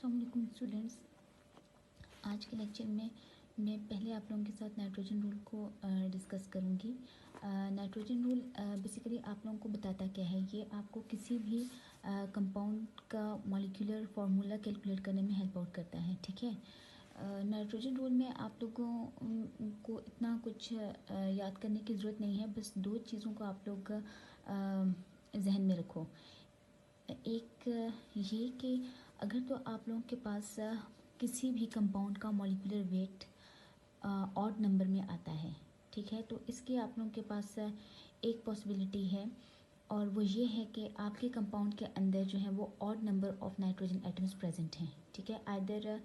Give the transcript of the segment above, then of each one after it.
अस्सलाम वालेकुम स्टूडेंट्स। आज के लेक्चर में मैं पहले आप लोगों के साथ नाइट्रोजन रूल को डिस्कस करूँगी। नाइट्रोजन रूल बेसिकली आप लोगों को बताता क्या है, ये आपको किसी भी कंपाउंड का मॉलिक्यूलर फार्मूला कैलकुलेट करने में हेल्प आउट करता है। ठीक है, नाइट्रोजन रूल में आप लोगों को इतना कुछ याद करने की ज़रूरत नहीं है, बस दो चीज़ों को आप लोग जहन में रखो। एक ये कि अगर तो आप लोगों के पास किसी भी कंपाउंड का मॉलिक्यूलर वेट ऑड नंबर में आता है, ठीक है, तो इसकी आप लोगों के पास एक पॉसिबिलिटी है, और वो ये है कि आपके कंपाउंड के अंदर जो है वो odd number of nitrogen atoms present हैं। ठीक है, either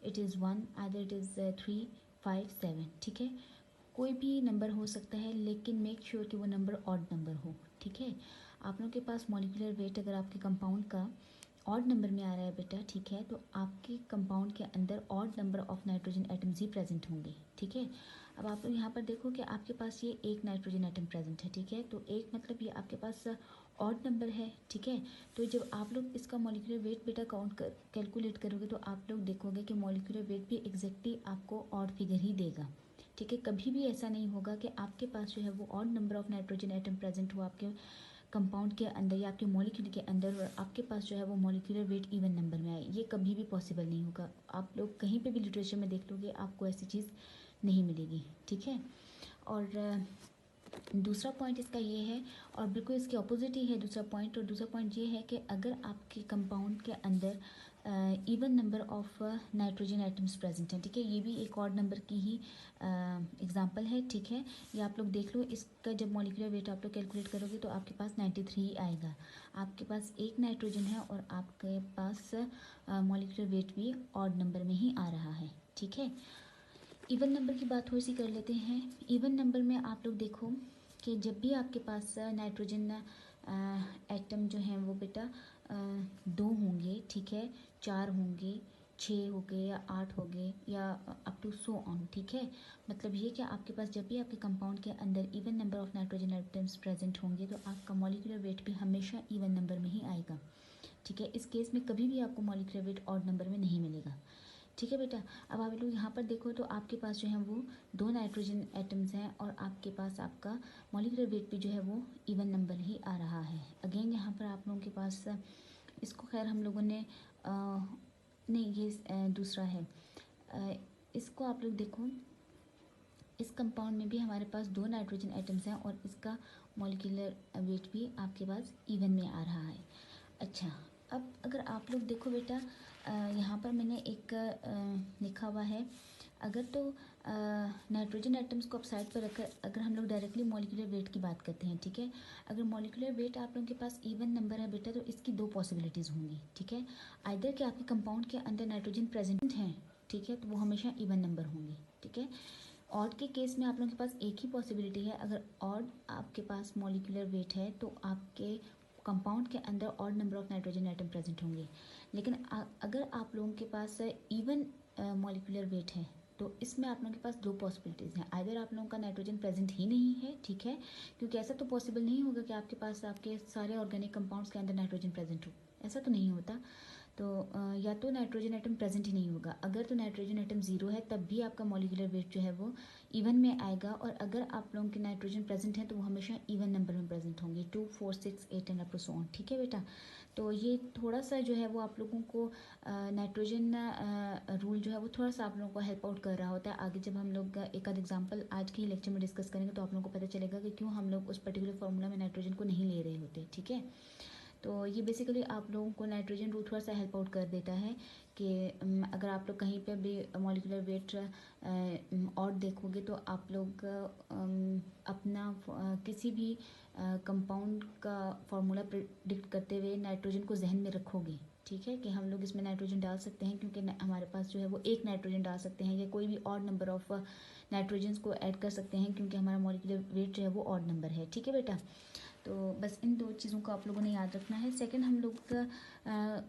it is 1, either it is 3, 5, 7। ठीक है, कोई भी नंबर हो सकता है, लेकिन मेक श्योर कि वो नंबर ऑड नंबर हो। ठीक है, आप लोगों के पास मॉलिक्यूलर वेट अगर आपके कंपाउंड का ऑड नंबर में आ रहा है बेटा, ठीक है, तो आपके कंपाउंड के अंदर odd number of nitrogen atoms he present होंगे। ठीक है, अब आप लोग यहाँ पर देखो कि आपके पास ये एक नाइट्रोजन एटम प्रेजेंट है। ठीक है, तो एक मतलब ये आपके पास ऑड नंबर है। ठीक है, तो जब आप लोग इसका मॉलिक्यूलर वेट बेटा कैलकुलेट करोगे तो आप लोग देखोगे कि मॉलिक्यूलर वेट भी एग्जैक्टली आपको ऑड फिगर ही देगा। ठीक है, कभी भी ऐसा नहीं होगा कि आपके पास जो है वो odd number of nitrogen atom present हो आपके कंपाउंड के अंदर या आपके मॉलिक्यूल के अंदर, और आपके पास जो है वो मॉलिक्यूलर वेट इवन नंबर में आए। ये कभी भी पॉसिबल नहीं होगा। आप लोग कहीं पे भी लिटरेचर में देख लोगे, आपको ऐसी चीज़ नहीं मिलेगी। ठीक है, और दूसरा पॉइंट इसका ये है, और बिल्कुल इसके ऑपोजिट ही है दूसरा पॉइंट, और दूसरा पॉइंट ये है कि अगर आपके कंपाउंड के अंदर even number of nitrogen atoms present हैं, ठीक है, ये भी एक ऑड नंबर की ही एग्जांपल है। ठीक है, ये आप लोग देख लो, इसका जब मॉलिक्यूलर वेट आप लोग कैलकुलेट करोगे तो आपके पास 93 ही आएगा। आपके पास एक नाइट्रोजन है और आपके पास मॉलिक्यूलर वेट भी ऑड नंबर में ही आ रहा है। ठीक है, इवन नंबर की बात थोड़ी सी कर लेते हैं। इवन नंबर में आप लोग देखो कि जब भी आपके पास नाइट्रोजन एटम जो हैं वो बेटा 2 होंगे, ठीक है, 4 होंगे, 6 हो गए या 8 हो गए, या अप टू सो ऑन। ठीक है, मतलब ये कि आपके पास जब भी आपके कंपाउंड के अंदर even number of nitrogen atoms present होंगे तो आपका मॉलिक्यूलर वेट भी हमेशा इवन नंबर में ही आएगा। ठीक है, इस केस में कभी भी आपको मॉलिक्यूलर वेट ऑड नंबर में नहीं मिलेगा। ठीक है बेटा, अब आप लोग यहाँ पर देखो तो आपके पास जो है वो 2 नाइट्रोजन एटम्स हैं, और आपके पास आपका मॉलिक्यूलर वेट भी जो है वो इवन नंबर ही आ रहा है। अगेन यहाँ पर आप लोगों के पास इसको खैर हम लोगों ने नहीं, ये दूसरा है। इसको आप लोग देखो, इस कंपाउंड में भी हमारे पास 2 नाइट्रोजन एटम्स हैं और इसका मॉलिक्यूलर वेट भी आपके पास इवन में आ रहा है। अच्छा, अब अगर आप लोग देखो बेटा, यहाँ पर मैंने एक लिखा हुआ है, अगर तो नाइट्रोजन एटम्स को आप साइड पर रखकर अगर हम लोग डायरेक्टली मॉलिक्यूलर वेट की बात करते हैं, ठीक है, अगर मॉलिक्यूलर वेट आप लोगों के पास इवन नंबर है बेटा, तो इसकी 2 पॉसिबिलिटीज़ होंगी। ठीक है, आइदर कि आपके कंपाउंड के अंदर नाइट्रोजन प्रेजेंट हैं, ठीक है, तो वो हमेशा इवन नंबर होंगे। ठीक है, ऑड के केस में आप लोगों के पास एक ही पॉसिबिलिटी है, अगर ऑड आपके पास मॉलिक्यूलर वेट है तो आपके कंपाउंड के अंदर odd number of nitrogen atom present होंगे। लेकिन अगर आप लोगों के पास इवन मॉलिक्यूलर वेट है तो इसमें आप लोगों के पास 2 पॉसिबिलिटीज़ हैं, आइदर आप लोगों का नाइट्रोजन प्रेजेंट ही नहीं है, ठीक है, क्योंकि ऐसा तो पॉसिबल नहीं होगा कि आपके पास आपके सारे ऑर्गेनिक कंपाउंड्स के अंदर नाइट्रोजन प्रेजेंट हो, ऐसा तो नहीं होता। तो या तो नाइट्रोजन एटम प्रेजेंट ही नहीं होगा, अगर तो नाइट्रोजन एटम 0 है तब भी आपका मॉलिक्यूलर वेट जो है वो इवन में आएगा, और अगर आप लोगों के नाइट्रोजन प्रेजेंट है तो वो हमेशा इवन नंबर में प्रेजेंट होंगे, 2, 4, 6, 8 and up to so on. ठीक है बेटा, तो ये थोड़ा सा जो है वो आप लोगों को नाइट्रोजन रूल जो है वो थोड़ा सा आप लोगों को हेल्प आउट कर रहा होता है। आगे जब हम लोग एक आध एग्जाम्पल आज के ही लेक्चर में डिस्कस करेंगे तो आप लोगों को पता चलेगा कि क्यों हम लोग उस पर्टिकुलर फार्मूला में नाइट्रोजन को नहीं ले रहे होते। ठीक है, तो ये बेसिकली आप लोगों को नाइट्रोजन रूल थोड़ा सा हेल्प आउट कर देता है कि अगर आप लोग कहीं पे भी मॉलिक्यूलर वेट और देखोगे तो आप लोग अपना किसी भी कंपाउंड का फार्मूला प्रिडिक्ट करते हुए नाइट्रोजन को जहन में रखोगे। ठीक है, कि हम लोग इसमें नाइट्रोजन डाल सकते हैं क्योंकि हमारे पास जो है वो एक नाइट्रोजन डाल सकते हैं, या कोई भी और नंबर ऑफ नाइट्रोजन्स को ऐड कर सकते हैं क्योंकि हमारा मॉलिक्यूलर वेट जो है वो ऑड नंबर है। ठीक है बेटा, तो बस इन 2 चीज़ों को आप लोगों ने याद रखना है। सेकंड हम लोग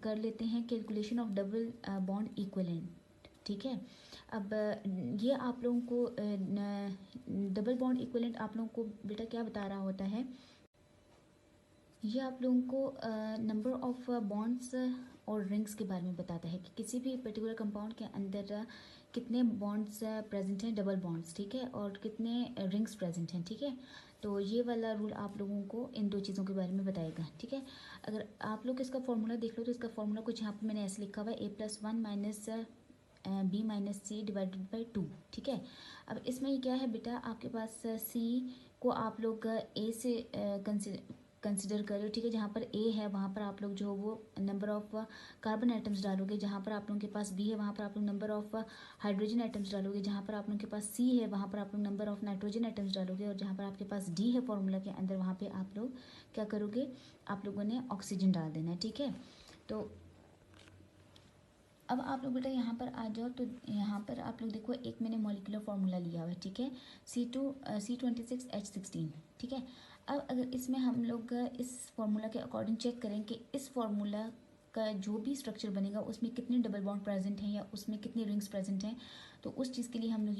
कर लेते हैं calculation of double bond equivalent. ठीक है, अब ये आप लोगों को डबल बॉन्ड इक्विवेलेंट आप लोगों को बेटा क्या बता रहा होता है, ये आप लोगों को नंबर ऑफ बॉन्ड्स और रिंग्स के बारे में बताता है कि किसी भी पर्टिकुलर कंपाउंड के अंदर कितने बॉन्ड्स प्रेजेंट हैं, डबल बॉन्ड्स, ठीक है, और कितने रिंग्स प्रेजेंट हैं, ठीक है। तो ये वाला रूल आप लोगों को इन दो चीज़ों के बारे में बताएगा, ठीक है। अगर आप लोग इसका फॉर्मूला देख लो तो इसका फॉर्मूला कुछ यहाँ पर मैंने ऐसे लिखा हुआ है, A+1 minus B minus C divided by 2, ठीक है। अब इसमें क्या है बेटा, आपके पास सी को आप लोग ए से कंसिडर करो, ठीक है। जहाँ पर ए है वहाँ पर आप लोग जो वो नंबर ऑफ कार्बन आइटम्स डालोगे, जहाँ पर आप लोगों के पास बी है वहाँ पर आप लोग नंबर ऑफ हाइड्रोजन आइटम्स डालोगे, जहाँ पर आप लोगों के पास सी है वहाँ पर आप लोग नंबर ऑफ नाइट्रोजन आइटम्स डालोगे, और जहाँ पर आपके पास डी है फॉर्मूला के अंदर वहाँ पे आप लोग क्या करोगे, आप लोगों ने ऑक्सीजन डाल देना है, ठीक है। तो अब आप लोग बेटा यहाँ पर आ जाओ, तो यहाँ पर आप लोग देखो एक मैंने मॉलिक्यूलर फार्मूला लिया हुआ है, ठीक है, C26H16, ठीक है। अब अगर इसमें हम लोग इस फार्मूला के अकॉर्डिंग चेक करें कि इस फार्मूला का जो भी स्ट्रक्चर बनेगा उसमें कितने डबल बॉन्ड प्रेजेंट हैं या उसमें कितने रिंग्स प्रेजेंट हैं, तो उस चीज़ के लिए हम लोग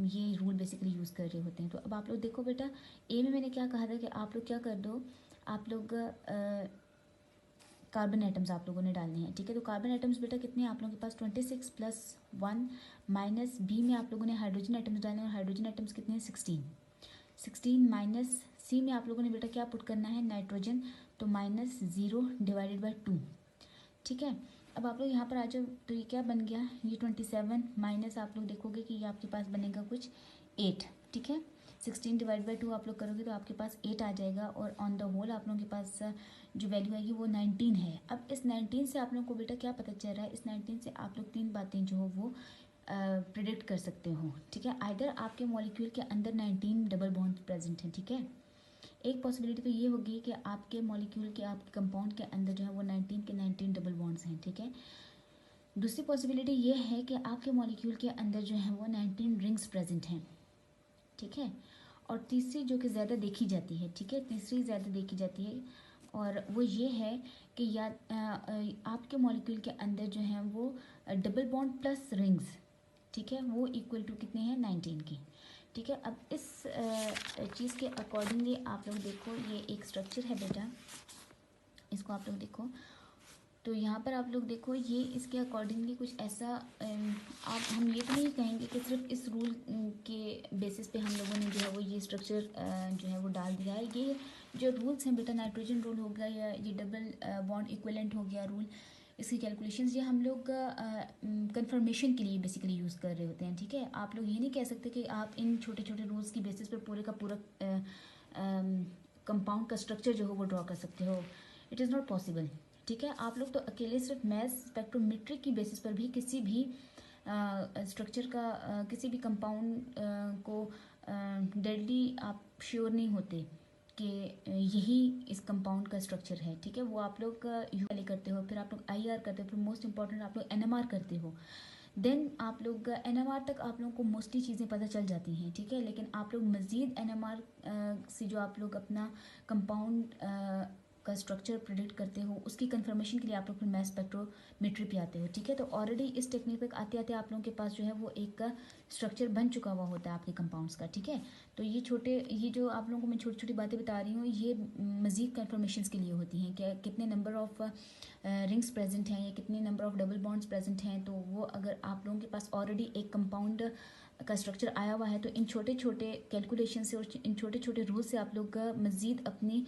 ये रूल बेसिकली यूज़ कर रहे होते हैं। तो अब आप लोग देखो बेटा, ए में मैंने क्या कहा था कि आप लोग क्या कर दो, आप लोग कार्बन आइटम्स आप लोगों ने डालने हैं, ठीक है। तो कार्बन आइटम्स बेटा कितने हैं आप लोगों के पास, 26 + 1 माइनस बी में आप लोगों ने हाइड्रोजन आइटम्स डालने हैं, और हाइड्रोजन आइटम्स कितने हैं, 16 माइनस सी में आप लोगों ने बेटा क्या पुट करना है, नाइट्रोजन, तो -0 डिवाइडेड बाई 2, ठीक है। अब आप लोग यहाँ पर आ जाओ, तो ये क्या बन गया, ये 27 माइनस आप लोग देखोगे कि ये आपके पास बनेगा कुछ 8, ठीक है। 16 डिवाइड बाई 2 आप लोग करोगे तो आपके पास 8 आ जाएगा, और ऑन द होल आप लोगों के पास जो वैल्यू आएगी वो 19 है। अब इस 19 से आप लोगों को बेटा क्या पता चल रहा है, इस 19 से आप लोग 3 बातें जो हो वो प्रिडिक्ट कर सकते हो, ठीक है। आइदर आपके मॉलिक्यूल के अंदर 19 डबल बॉन्ड प्रेजेंट हैं, ठीक है। एक पॉसिबिलिटी तो ये होगी कि आपके मॉलिक्यूल के, आपके कंपाउंड के अंदर जो है वो 19 के 19 डबल बॉन्ड्स हैं, ठीक है। दूसरी पॉसिबिलिटी ये है कि आपके मॉलिक्यूल के अंदर जो है वो 19 रिंग्स प्रेजेंट हैं, ठीक है। और तीसरी जो कि ज़्यादा देखी जाती है, ठीक है, तीसरी ज़्यादा देखी जाती है, और वो ये है कि या आपके मॉलिक्यूल के अंदर जो है वो डबल बॉन्ड प्लस रिंग्स, ठीक है, वो इक्वल टू कितने हैं, 19 की, ठीक है। अब इस चीज़ के अकॉर्डिंगली आप लोग देखो, ये एक स्ट्रक्चर है बेटा, इसको आप लोग देखो, तो यहाँ पर आप लोग देखो ये इसके अकॉर्डिंगली कुछ ऐसा आप, हम ये तो नहीं कहेंगे कि सिर्फ इस रूल के बेसिस पे हम लोगों ने जो है वो ये स्ट्रक्चर जो है वो डाल दिया है। ये जो रूल्स हैं बेटा, नाइट्रोजन रूल हो गया या ये डबल बॉन्ड इक्विवेलेंट हो गया रूल, इसकी कैलकुलेशंस ये हम लोग कंफर्मेशन के लिए बेसिकली यूज़ कर रहे होते हैं, ठीक है। आप लोग ये नहीं कह सकते कि आप इन छोटे छोटे रूल्स की बेसिस पर पूरे का पूरा कंपाउंड का स्ट्रक्चर जो हो वो ड्रॉ कर सकते हो, इट इज़ नॉट पॉसिबल, ठीक है। आप लोग तो अकेले सिर्फ मैथ स्पेक्ट्रोमेट्री की बेसिस पर भी किसी भी स्ट्रक्चर का किसी भी कंपाउंड को डेडली आप श्योर नहीं होते कि यही इस कंपाउंड का स्ट्रक्चर है, ठीक है। वो आप लोग यू करते हो, फिर आप लोग IR करते हो, फिर मोस्ट इंपॉर्टेंट आप लोग NMR करते हो, देन आप लोग NMR तक आप लोगों को मोस्टली चीज़ें पता चल जाती हैं, ठीक है। लेकिन आप लोग मज़ीद NMR से जो आप लोग अपना कंपाउंड का स्ट्रक्चर प्रेडिक्ट करते हो, उसकी कंफर्मेशन के लिए आप लोग फिर मैथ स्पेक्ट्रोमेट्री पे आते हो, ठीक है। तो ऑलरेडी इस टेक्निक तक आते आते आप लोगों के पास जो है वो एक स्ट्रक्चर बन चुका हुआ होता है आपके कंपाउंड्स का, ठीक है। तो ये जो आप लोगों को मैं छोटी छोटी बातें बता रही हूँ, ये मज़ीद कंफर्मेशन के लिए होती हैं कि कितने नंबर ऑफ रिंग्स प्रेजेंट हैं या कितने number of double bonds present हैं। तो वो अगर आप लोगों के पास ऑलरेडी एक कंपाउंड का स्ट्रक्चर आया हुआ है, तो इन छोटे छोटे कैलकुलेशन से और इन छोटे छोटे रूल से आप लोग मज़ीद अपनी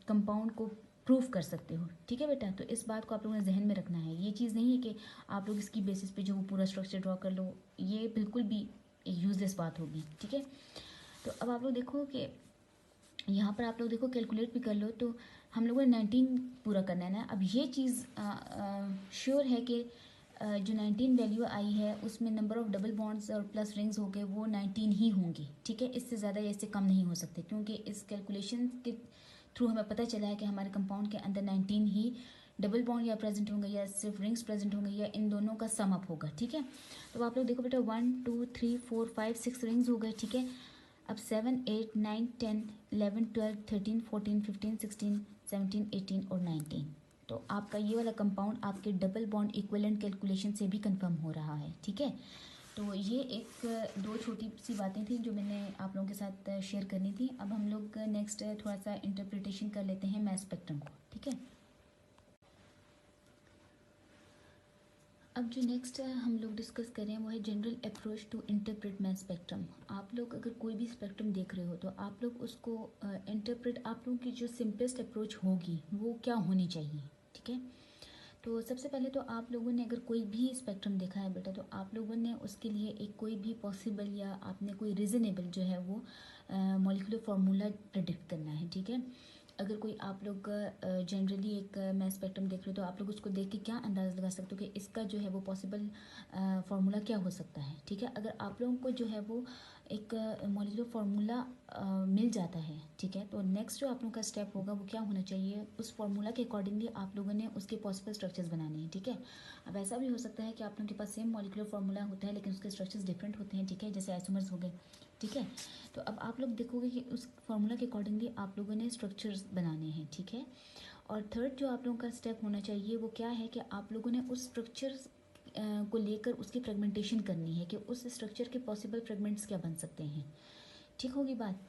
कंपाउंड को प्रूव कर सकते हो, ठीक है बेटा। तो इस बात को आप लोगों ने जहन में रखना है, ये चीज़ नहीं है कि आप लोग इसकी बेसिस पे जो वो पूरा स्ट्रक्चर ड्रॉ कर लो, ये बिल्कुल भी यूजलेस बात होगी, ठीक है। तो अब आप लोग देखो कि यहाँ पर आप लोग देखो कैलकुलेट भी कर लो, तो हम लोगों ने 19 पूरा करना है ना। अब ये चीज़ श्योर है कि जो 19 वैल्यू आई है उसमें नंबर ऑफ़ डबल बॉन्ड्स और प्लस रिंग्स हो गए वो 19 ही होंगी, ठीक है। इससे ज़्यादा या इससे कम नहीं हो सकते, क्योंकि इस कैलकुलेशन के थ्रू हमें पता चला है कि हमारे कंपाउंड के अंदर 19 ही डबल बॉन्ड या प्रेजेंट होंगे या सिर्फ रिंग्स प्रेजेंट होंगे या इन दोनों का सम अप होगा, ठीक है। तो आप लोग देखो बेटा 1 2 3 4 5 6 रिंग्स हो गए, ठीक है। अब 7 8 9 10 11 12 13 14 15 16 17 18 और 19, तो आपका ये वाला कंपाउंड आपके डबल बॉन्ड इक्विवेलेंट कैलकुलेशन से भी कंफर्म हो रहा है, ठीक है। तो ये एक दो छोटी सी बातें थी जो मैंने आप लोगों के साथ शेयर करनी थी। अब हम लोग नेक्स्ट थोड़ा सा इंटरप्रिटेशन कर लेते हैं मैथ स्पेक्ट्रम को, ठीक है। अब जो नेक्स्ट हम लोग डिस्कस कर रहे हैं वो है general approach to interpret math spectrum. आप लोग अगर कोई भी स्पेक्ट्रम देख रहे हो तो आप लोग उसको इंटरप्रेट, आप लोगों की जो सिंपलेस्ट अप्रोच होगी वो क्या होनी चाहिए, ठीक है। तो सबसे पहले तो आप लोगों ने अगर कोई भी स्पेक्ट्रम देखा है बेटा, तो आप लोगों ने उसके लिए एक कोई भी पॉसिबल या आपने कोई रीज़नेबल जो है वो मॉलिक्यूलर फार्मूला प्रेडिक्ट करना है, ठीक है। अगर कोई आप लोग जनरली एक मैथ स्पेक्ट्रम देख रहे हो तो आप लोग उसको देख के क्या अंदाज़ा लगा सकते हो कि इसका जो है वो पॉसिबल फार्मूला क्या हो सकता है, ठीक है। अगर आप लोगों को जो है वो एक मॉलिक्यूलर फार्मूला मिल जाता है, ठीक है, तो नेक्स्ट जो आप लोगों का स्टेप होगा वो क्या होना चाहिए, उस फार्मूला के अकॉर्डिंगली आप लोगों ने उसके पॉसिबल स्ट्रक्चर्स बनाने हैं, ठीक है। अब ऐसा भी हो सकता है कि आप लोगों के पास सेम मॉलिक्यूलर फार्मूला होता है लेकिन उसके स्ट्रक्चर्स डिफरेंट होते हैं, ठीक है, जैसे आइसोमर्स हो गए, ठीक है। तो अब आप लोग देखोगे कि उस फार्मूला के अकॉर्डिंगली आप लोगों ने स्ट्रक्चर्स बनाने हैं, ठीक है। और थर्ड जो आप लोगों का स्टेप होना चाहिए वो क्या है कि आप लोगों ने उस स्ट्रक्चर्स को लेकर उसकी फ्रेगमेंटेशन करनी है कि उस स्ट्रक्चर के पॉसिबल फ्रेगमेंट्स क्या बन सकते हैं, ठीक होगी बात।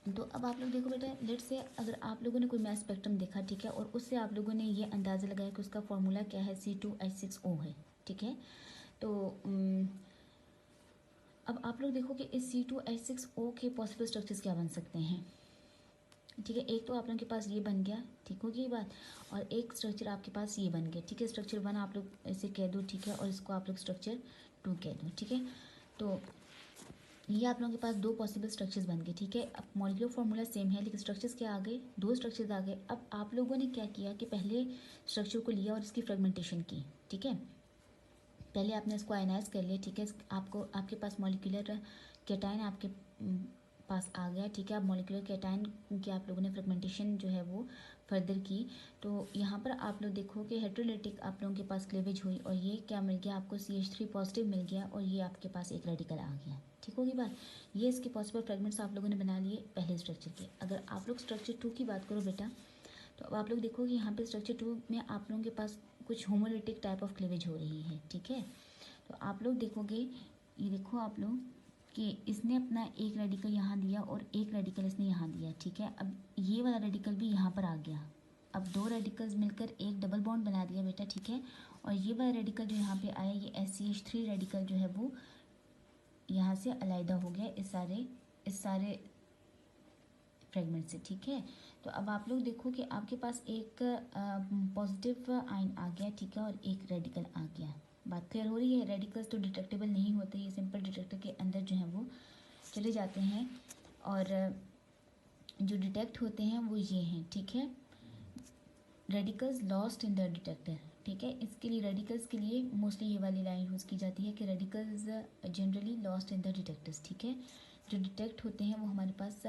तो अब आप लोग देखो बेटा, लेट्स से अगर आप लोगों ने कोई मैथ स्पेक्ट्रम देखा, ठीक है, और उससे आप लोगों ने ये अंदाज़ा लगाया कि उसका फार्मूला क्या है, C2H6O है, ठीक है। तो अब आप लोग देखो कि इस C2H6O के पॉसिबल स्ट्रक्चर्स क्या बन सकते हैं, ठीक है। एक तो आप लोगों के पास ये बन गया, ठीक होगी ये बात, और एक स्ट्रक्चर आपके पास ये बन गया, ठीक है। स्ट्रक्चर 1 आप लोग इसे कह दो, ठीक है, और इसको आप लोग स्ट्रक्चर 2 कह दो, ठीक है। तो ये आप लोगों के पास दो पॉसिबल स्ट्रक्चर्स बन गए, ठीक है। अब मॉलिक्यूलर फार्मूला सेम है लेकिन स्ट्रक्चर्स क्या आ गए, दो स्ट्रक्चर्स आ गए। अब आप लोगों ने क्या किया कि पहले स्ट्रक्चर को लिया और इसकी फ्रेगमेंटेशन की, ठीक है। पहले आपने इसको आयनाइज कर लिया, ठीक है। आपको आपके पास मॉलिक्यूलर कैटायन आपके पास आ गया, ठीक है। अब मॉलिक्यूलर कैटायन की आप लोगों ने फ्रेगमेंटेशन जो है वो फर्दर की, तो यहाँ पर आप लोग देखो कि हेटेरोलिटिक आप लोगों के पास क्लेवेज हुई और ये क्या मिल गया आपको, CH3 पॉजिटिव मिल गया और ये आपके पास एक रेडिकल आ गया, ठीक होगी बात। ये इसके पॉसिबल फ्रेगमेंट्स आप लोगों ने बना लिए पहले स्ट्रक्चर के। अगर आप लोग स्ट्रक्चर 2 की बात करो बेटा, तो अब आप लोग देखोगे यहाँ पे स्ट्रक्चर 2 में आप लोगों के पास कुछ होमोलिटिक टाइप ऑफ क्लेवेज हो रही है, ठीक है। तो आप लोग देखोगे, ये देखो आप लोग कि इसने अपना एक रेडिकल यहाँ दिया और एक रेडिकल इसने यहाँ दिया, ठीक है। अब ये वाला रेडिकल भी यहाँ पर आ गया। अब दो रेडिकल्स मिलकर एक डबल बॉन्ड बना दिया बेटा, ठीक है। और ये वाला रेडिकल जो यहाँ पे आया, ये SCH3 रेडिकल जो है वो यहाँ से अलहदा हो गया इस सारे फ्रेगमेंट से, ठीक है। तो अब आप लोग देखो कि आपके पास एक पॉजिटिव आयन आ गया, ठीक है, और एक रेडिकल आ गया। बात क्लियर हो रही है। रेडिकल्स तो डिटेक्टेबल नहीं होते, ये सिंपल डिटेक्टर के अंदर जो है वो चले जाते हैं, और जो डिटेक्ट होते हैं वो ये हैं, ठीक है। Radicals lost in the detector, ठीक है। इसके लिए रेडिकल्स के लिए मोस्टली ये वाली लाइन यूज़ की जाती है कि radicals generally lost in the detectors, ठीक है। जो डिटेक्ट होते हैं वो हमारे पास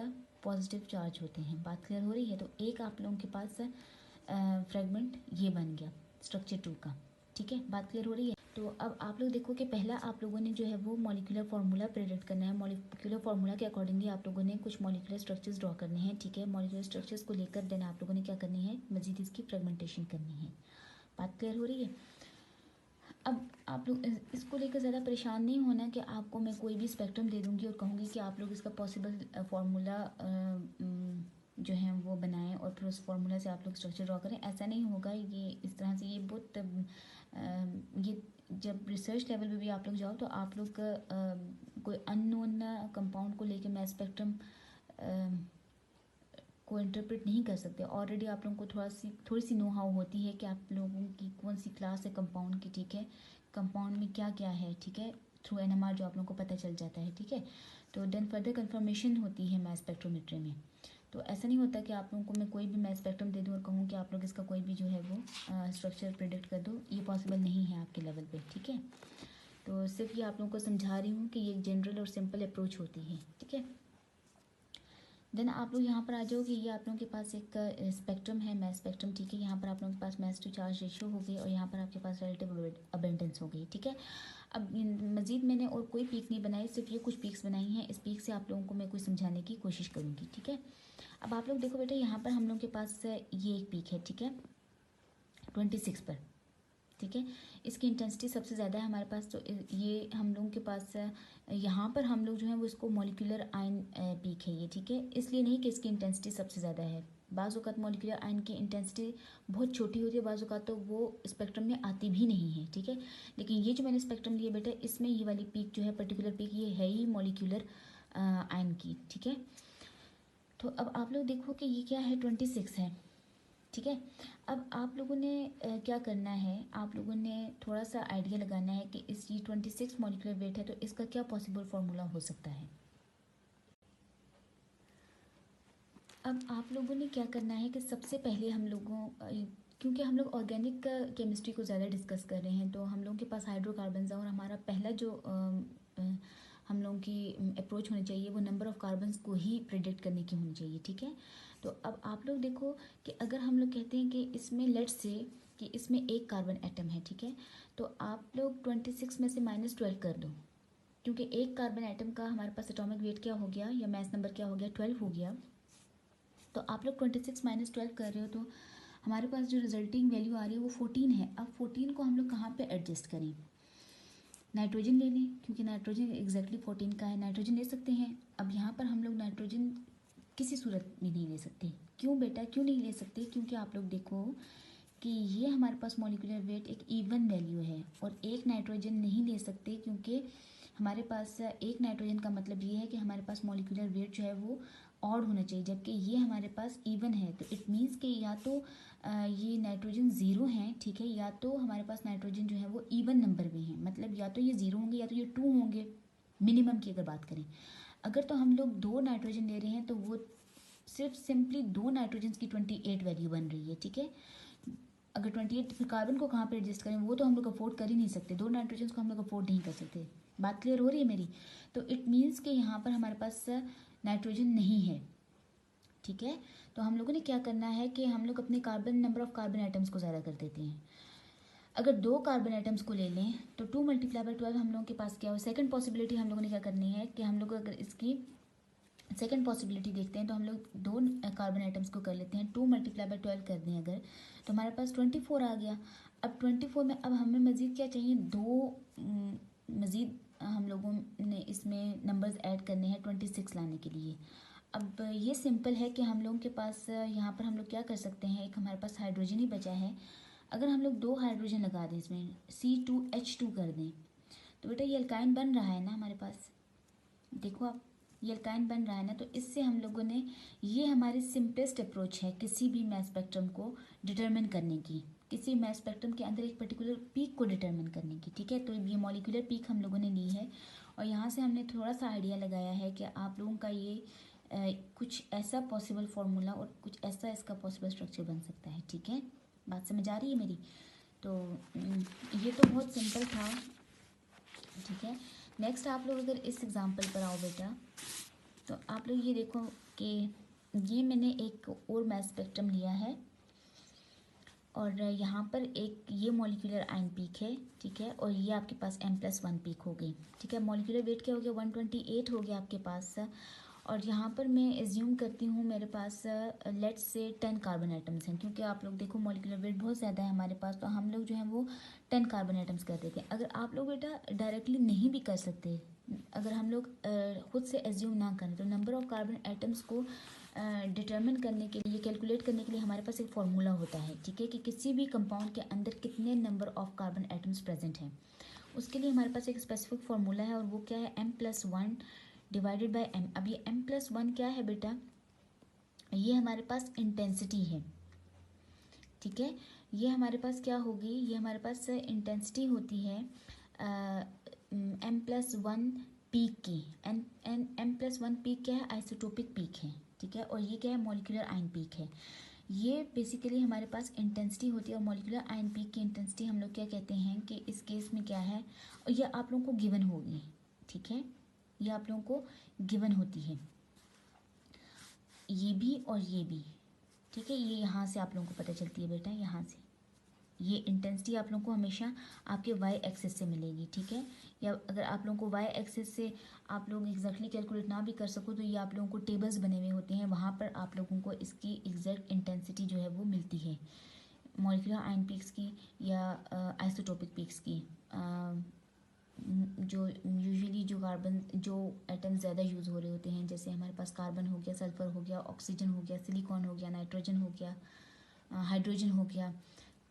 पॉजिटिव चार्ज होते हैं। बात क्लियर हो रही है। तो एक आप लोगों के पास फ्रेगमेंट ये बन गया स्ट्रक्चर 2 का, ठीक है। बात क्लियर हो रही है। तो अब आप लोग देखो कि पहला आप लोगों ने जो है वो मॉलिक्यूलर फार्मूला प्रेडिक्ट करना है। मॉलिक्यूलर फार्मूला के अकॉर्डिंगली आप लोगों ने कुछ मॉलिक्यूलर स्ट्रक्चर्स ड्रॉ करने हैं, ठीक है। मॉलिक्यूलर स्ट्रक्चर्स को लेकर देन आप लोगों ने क्या करनी है, मजीद इसकी फ्रेगमेंटेशन करनी है। बात क्लियर हो रही है। अब आप लोग इसको लेकर ज़्यादा परेशान नहीं होना कि आपको मैं कोई भी स्पेक्ट्रम दे दूँगी और कहूँगी कि आप लोग इसका पॉसिबल फार्मूला जो है वो बनाएं और फिर उस फार्मूला से आप लोग स्ट्रक्चर ड्रॉ करें। ऐसा नहीं होगा। ये इस तरह से ये बहुत ये जब रिसर्च लेवल पे भी आप लोग जाओ तो आप लोग कोई अननोन कंपाउंड को लेके मैथ स्पेक्ट्रम को इंटरप्रेट नहीं कर सकते। ऑलरेडी आप लोगों को थोड़ी सी नो हाउ होती है कि आप लोगों की कौन सी क्लास है कंपाउंड की, ठीक है, कंपाउंड में क्या क्या है, ठीक है, थ्रू NMR जो आप लोगों को पता चल जाता है, ठीक है। तो देन फर्दर कंफर्मेशन होती है मैथ स्पेक्ट्रोमेट्री में। तो ऐसा नहीं होता कि आप लोगों को मैं कोई भी मैथ स्पेक्ट्रम दे दूँ और कहूँ कि आप लोग इसका कोई भी जो है वो स्ट्रक्चर प्रेडिक्ट कर दो। ये पॉसिबल नहीं है आपके लेवल पे, ठीक है। तो सिर्फ ये आप लोगों को समझा रही हूँ कि ये एक जनरल और सिंपल अप्रोच होती है, ठीक है। देन आप लोग यहाँ पर आ जाओगे, ये आप लोगों के पास एक स्पेक्ट्रम है, मैथ स्पेक्ट्रम, ठीक है। यहाँ पर आप लोगों के पास मैथ टू चार्ज रेशियो हो गई और यहाँ पर आपके पास रिलेटिव अबेंडेंस हो गई, ठीक है। अब मज़ीद मैंने और कोई पीक नहीं बनाई, सिर्फ ये कुछ पीक्स बनाई हैं। इस पीक से आप लोगों को मैं कुछ समझाने की कोशिश करूँगी, ठीक है। अब आप लोग देखो बेटा, यहाँ पर हम लोगों के पास ये एक पीक है, ठीक है, 26 पर, ठीक है। इसकी इंटेंसिटी सबसे ज़्यादा है हमारे पास, तो ये हम लोगों के पास यहाँ पर हम लोग जो है वो इसको मॉलिक्यूलर आयन पीक है ये, ठीक है। इसलिए नहीं कि इसकी इंटेंसिटी सबसे ज़्यादा है, बाज़ औक़ात मॉलिक्यूलर आयन की इंटेंसिटी बहुत छोटी होती है, बाज़ औक़ात तो वो स्पेक्ट्रम में आती भी नहीं है, ठीक है। लेकिन ये जो मैंने स्पेक्ट्रम लिया बेटा, इसमें ये वाली पीक जो है, पर्टिकुलर पीक, ये है ही मॉलिक्यूलर आयन की, ठीक है। तो अब आप लोग देखो कि ये क्या है, 26 है, ठीक है। अब आप लोगों ने क्या करना है, आप लोगों ने थोड़ा सा आइडिया लगाना है कि इस ये 26 मॉलिक्यूलर वेट है, तो इसका क्या पॉसिबल फार्मूला हो सकता है। अब आप लोगों ने क्या करना है कि सबसे पहले हम लोगों क्योंकि हम लोग ऑर्गेनिक केमिस्ट्री को ज़्यादा डिस्कस कर रहे हैं, तो हम लोगों के पास हाइड्रोकार्बन है, और हमारा पहला जो हम लोगों की अप्रोच होनी चाहिए वो नंबर ऑफ़ कार्बन्स को ही प्रेडिक्ट करने की होनी चाहिए, ठीक है। तो अब आप लोग देखो कि अगर हम लोग कहते हैं कि इसमें लेट्स से कि इसमें एक कार्बन एटम है, ठीक है, तो आप लोग 26 में से -12 कर दो, क्योंकि एक कार्बन एटम का हमारे पास एटॉमिक वेट क्या हो गया, या मास नंबर क्या हो गया, 12 हो गया। तो आप लोग 26 - 12 कर रहे हो, तो हमारे पास जो रिजल्टिंग वैल्यू आ रही है वो 14 है। अब 14 को हम लोग कहाँ पे एडजस्ट करें, नाइट्रोजन ले लें, क्योंकि नाइट्रोजन एग्जैक्टली 14 का है, नाइट्रोजन ले सकते हैं। अब यहाँ पर हम लोग नाइट्रोजन किसी सूरत में नहीं ले सकते। क्यों बेटा, क्यों नहीं ले सकते, क्योंकि आप लोग देखो कि ये हमारे पास मॉलिक्यूलर वेट एक इवन वैल्यू है, और एक नाइट्रोजन नहीं ले सकते, क्योंकि हमारे पास एक नाइट्रोजन का मतलब ये है कि हमारे पास मॉलिक्यूलर वेट जो है वो ऑड होना चाहिए, जबकि ये हमारे पास इवन है। तो इट मीन्स कि या तो ये नाइट्रोजन ज़ीरो हैं, ठीक है, या तो हमारे पास नाइट्रोजन जो है वो इवन नंबर में है, मतलब या तो ये ज़ीरो होंगे या तो ये 2 होंगे, मिनिमम की अगर बात करें। अगर तो हम लोग 2 नाइट्रोजन ले रहे हैं, तो वो सिर्फ सिंपली 2 नाइट्रोजन की 28 वैल्यू बन रही है, ठीक है। अगर 28, फिर कार्बन को कहाँ पे एडजस्ट करें, वो तो हम लोग अफोर्ड कर ही नहीं सकते, 2 नाइट्रोजन को हम लोग अफोर्ड नहीं कर सकते। बात क्लियर हो रही है मेरी। तो इट मीन्स कि यहाँ पर हमारे पास नाइट्रोजन नहीं है, ठीक है। तो हम लोगों ने क्या करना है कि हम लोग अपने carbon number of carbon atoms को ज़्यादा कर देते हैं। अगर 2 कार्बन आइटम्स को ले लें तो 2 × 12 हम लोगों के पास क्या हो। सेकंड पॉसिबिलिटी हम लोगों ने क्या करनी है कि हम लोग अगर इसकी सेकंड पॉसिबिलिटी देखते हैं, तो हम लोग 2 कार्बन आइटम्स को कर लेते हैं, 2 × 12 कर दें अगर, तो हमारे पास 24 आ गया। अब 24 में अब हमें मज़ीद क्या चाहिए, 2 मज़ीद हम लोगों ने इसमें नंबर्स ऐड करने हैं 26 लाने के लिए। अब ये सिंपल है कि हम लोगों के पास यहाँ पर हम लोग क्या कर सकते हैं, एक हमारे पास हाइड्रोजन ही बचा है। अगर हम लोग 2 हाइड्रोजन लगा दें, इसमें C2H2 कर दें, तो बेटा ये अल्काइन बन रहा है ना हमारे पास, देखो आप, ये अल्काइन बन रहा है ना। तो इससे हम लोगों ने, ये हमारी सिंपलेस्ट अप्रोच है किसी भी मास स्पेक्ट्रम को डिटरमिन करने की, किसी मास स्पेक्ट्रम के अंदर एक पर्टिकुलर पीक को डिटरमिन करने की, ठीक है। तो ये मॉलिक्यूलर पीक हम लोगों ने ली है, और यहाँ से हमने थोड़ा सा आइडिया लगाया है कि आप लोगों का ये कुछ ऐसा पॉसिबल फार्मूला और कुछ ऐसा इसका पॉसिबल स्ट्रक्चर बन सकता है, ठीक है। बात समझ आ रही है मेरी। तो ये तो बहुत सिंपल था, ठीक है। नेक्स्ट आप लोग अगर इस एग्ज़ाम्पल पर आओ बेटा, तो आप लोग ये देखो कि ये मैंने एक और मास स्पेक्ट्रम लिया है, और यहाँ पर एक ये मॉलिक्यूलर आयन पीक है, ठीक है, और ये आपके पास M+1 पीक हो गई, ठीक है। मॉलिक्यूलर वेट क्या हो गया, 128 हो गया आपके पास। और यहाँ पर मैं एज्यूम करती हूँ मेरे पास लेट्स से 10 कार्बन आइटम्स हैं, क्योंकि आप लोग देखो मॉलिक्यूलर वेट बहुत ज़्यादा है हमारे पास, तो हम लोग जो है वो 10 कार्बन आइटम्स कर देते हैं। अगर आप लोग बेटा डायरेक्टली नहीं भी कर सकते, अगर हम लोग खुद से एज्यूम ना करें, तो नंबर ऑफ़ कार्बन आइटम्स को डिटर्मिन करने के लिए, कैलकुलेट करने के लिए हमारे पास एक फार्मूला होता है, ठीक है, कि किसी भी कंपाउंड के अंदर कितने number of carbon atoms present हैं। उसके लिए हमारे पास एक स्पेसिफिक फार्मूला है, और वो क्या है, M+1 डिवाइडेड बाय M। अब ये M+1 क्या है बेटा, ये हमारे पास इंटेंसिटी है, ठीक है। ये हमारे पास क्या होगी, ये हमारे पास इंटेंसिटी होती है M+1 पीक की। M+1 पीक क्या है, आइसोटोपिक पीक है, ठीक है। और ये क्या है, मॉलिक्यूलर आयन पीक है। ये बेसिकली हमारे पास इंटेंसिटी होती है, और मॉलिक्यूलर आयन पीक की इंटेंसिटी हम लोग क्या कहते हैं कि इस केस में क्या है, और ये आप लोगों को गिवन होगी, ठीक है, ये आप लोगों को गिवन होती है, ये भी और ये भी, ठीक है। ये यहाँ से आप लोगों को पता चलती है बेटा, यहाँ से ये इंटेंसिटी आप लोगों को हमेशा आपके वाई एक्सिस से मिलेगी, ठीक है। या अगर आप लोगों को वाई एक्सिस से आप लोग एग्जैक्टली कैलकुलेट ना भी कर सको, तो ये आप लोगों को टेबल्स बने हुए होते हैं, वहाँ पर आप लोगों को इसकी एग्जैक्ट इंटेंसिटी जो है वो मिलती है। मॉलिक्यूलर आयन पीक्स की या आइसोटोपिक पीक्स की। जो यूजुअली जो कार्बन जो एटम ज़्यादा यूज़ हो रहे होते हैं, जैसे हमारे पास कार्बन हो गया, सल्फ़र हो गया, ऑक्सीजन हो गया, सिलिकॉन हो गया, नाइट्रोजन हो गया, हाइड्रोजन हो गया,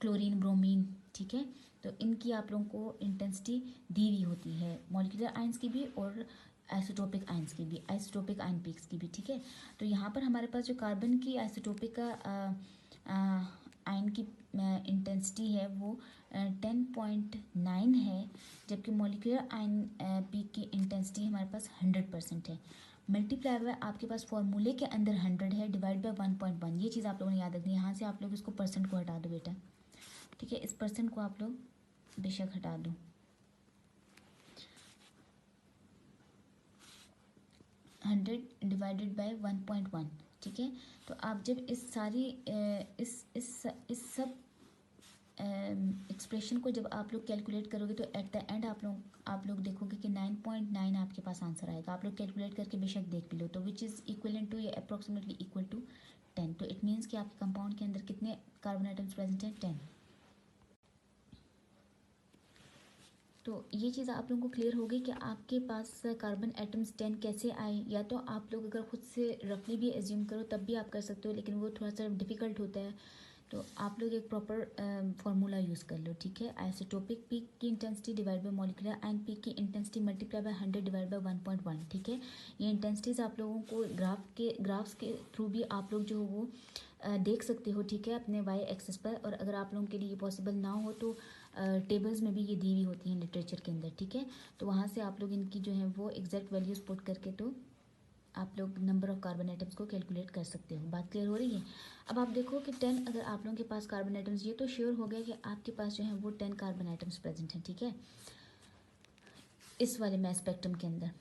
क्लोरीन, ब्रोमीन, ठीक है। तो इनकी आप लोगों को इंटेंसिटी दी हुई होती है, मॉलिक्यूलर आयंस की भी और आइसोटोपिक आयंस की भी, आइसोटोपिक आयन पीक्स की भी, ठीक है। तो यहाँ पर हमारे पास जो कार्बन की आइसोटोपिक का आयन की इंटेंसिटी है वो 10.9 है, जबकि मॉलिक्यूलर आयन पीक की इंटेंसिटी हमारे पास 100% है। मल्टीप्लाई बाय आपके पास फॉर्मूले के अंदर 100 है, डिवाइड बाय 1.1। ये चीज़ आप लोगों ने याद रखनी है। यहाँ से आप लोग इसको परसेंट को हटा दो बेटा, ठीक है। इस परसेंट को आप लोग बेशक हटा दो। 100 डिवाइडेड बाय 1.1, ठीक है। तो आप जब इस सारी इस सब एक्सप्रेशन को जब आप लोग कैलकुलेट करोगे तो एट द एंड आप लोग देखोगे कि 9.9 आपके पास आंसर आएगा। आप लोग कैलकुलेट करके बेशक देख भी लो, तो विच इज़ इक्वलेंट टू या अप्रॉक्सीमेटली इक्वल टू 10। तो इट मीन्स कि आपके कंपाउंड के अंदर कितने कार्बन आइटम्स प्रेजेंट हैं? 10। तो ये चीज़ आप लोगों को क्लियर होगी कि आपके पास कार्बन एटम्स 10 कैसे आए। या तो आप लोग अगर खुद से रफली भी एज्यूम करो तब भी आप कर सकते हो, लेकिन वो थोड़ा सा डिफ़िकल्ट होता है। तो आप लोग एक प्रॉपर फार्मूला यूज़ कर लो, ठीक है। आइसोटोपिक पीक की intensity divide by molecular ion peak की intensity multiply by 100 divide by 1.1, ठीक है। ये इंटेंसिटीज़ आप लोगों को ग्राफ्स के थ्रू भी आप लोग जो हो वो देख सकते हो, ठीक है, अपने वाई एक्सिस पर। और अगर आप लोगों के लिए ये पॉसिबल ना हो तो टेबल्स में भी ये दी हुई होती हैं लिटरेचर के अंदर, ठीक है। तो वहाँ से आप लोग इनकी जो है वो एग्जैक्ट वैल्यूज़ पुट करके तो आप लोग नंबर ऑफ कार्बन आइटम्स को कैलकुलेट कर सकते हो। बात क्लियर हो रही है? अब आप देखो कि 10 अगर आप लोगों के पास कार्बन आइटम्स, ये तो श्योर हो गया कि आपके पास जो है वो 10 कार्बन आइटम्स प्रेजेंट हैं, ठीक है, इस वाले मैस स्पेक्ट्रम के अंदर,